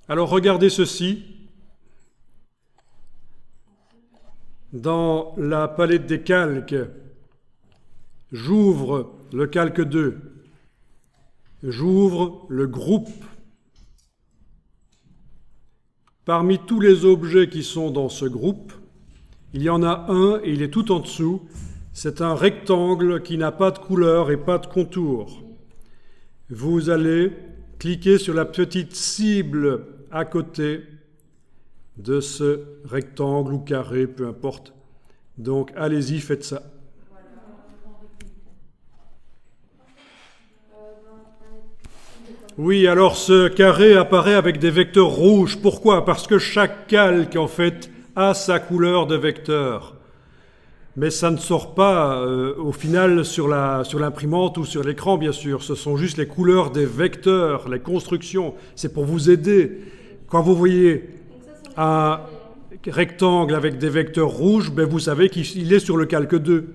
Alors regardez ceci. Dans la palette des calques, j'ouvre le calque 2, j'ouvre le groupe. Parmi tous les objets qui sont dans ce groupe, il y en a un et il est tout en dessous. C'est un rectangle qui n'a pas de couleur et pas de contour. Vous allez cliquer sur la petite cible à côté de ce rectangle ou carré, peu importe. Donc, allez-y, faites ça. Oui, alors ce carré apparaît avec des vecteurs rouges. Pourquoi? Parce que chaque calque, en fait, a sa couleur de vecteur. Mais ça ne sort pas, au final, sur l'imprimante ou sur l'écran, bien sûr. Ce sont juste les couleurs des vecteurs, les constructions. C'est pour vous aider. Quand vous voyez un rectangle avec des vecteurs rouges, ben vous savez qu'il est sur le calque 2.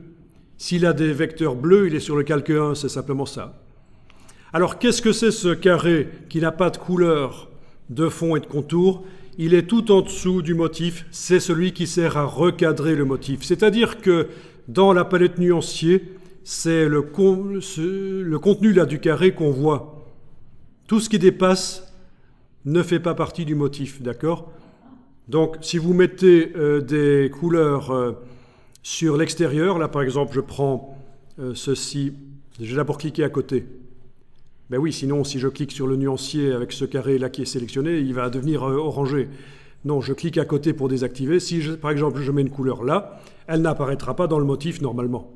S'il a des vecteurs bleus, il est sur le calque 1, c'est simplement ça. Alors qu'est-ce que c'est ce carré qui n'a pas de couleur de fond et de contour? Il est tout en dessous du motif, c'est celui qui sert à recadrer le motif. C'est-à-dire que dans la palette nuancier, c'est le contenu là du carré qu'on voit. Tout ce qui dépasse ne fait pas partie du motif, d'accord? Donc si vous mettez des couleurs sur l'extérieur, là par exemple je prends ceci, je vais d'abord cliquer à côté. Ben oui, sinon, si je clique sur le nuancier avec ce carré-là qui est sélectionné, il va devenir orangé. Non, je clique à côté pour désactiver. Si, par exemple, je mets une couleur là, elle n'apparaîtra pas dans le motif normalement.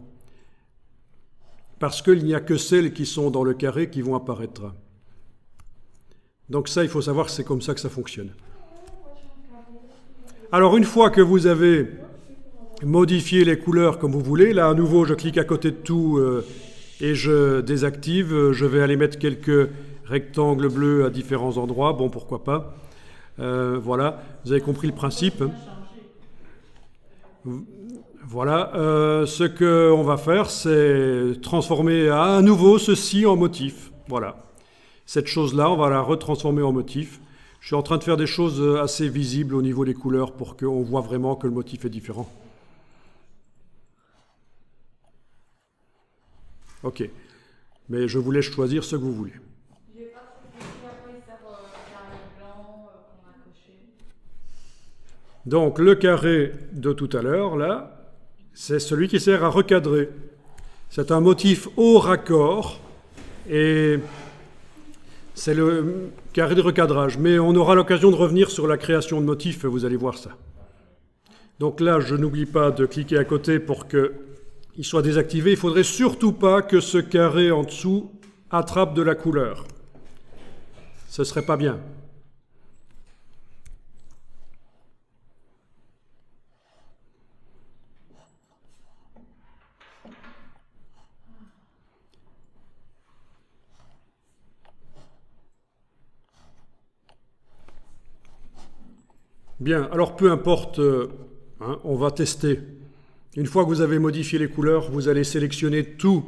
Parce qu'il n'y a que celles qui sont dans le carré qui vont apparaître. Donc ça, il faut savoir que c'est comme ça que ça fonctionne. Alors, une fois que vous avez modifié les couleurs comme vous voulez, là, à nouveau, je clique à côté de tout... et je désactive, je vais aller mettre quelques rectangles bleus à différents endroits, bon pourquoi pas. Voilà, vous avez compris le principe. Voilà, ce qu'on va faire, c'est transformer à nouveau ceci en motif. Voilà, cette chose-là, on va la retransformer en motif. Je suis en train de faire des choses assez visibles au niveau des couleurs pour qu'on voit vraiment que le motif est différent. Ok, mais je vous laisse choisir ce que vous voulez. Donc le carré de tout à l'heure, là, c'est celui qui sert à recadrer. C'est un motif au raccord et c'est le carré de recadrage. Mais on aura l'occasion de revenir sur la création de motifs, vous allez voir ça. Donc là, je n'oublie pas de cliquer à côté pour que il soit désactivé. Il ne faudrait surtout pas que ce carré en dessous attrape de la couleur. Ce ne serait pas bien. Bien, alors peu importe, on va tester. Une fois que vous avez modifié les couleurs, vous allez sélectionner tout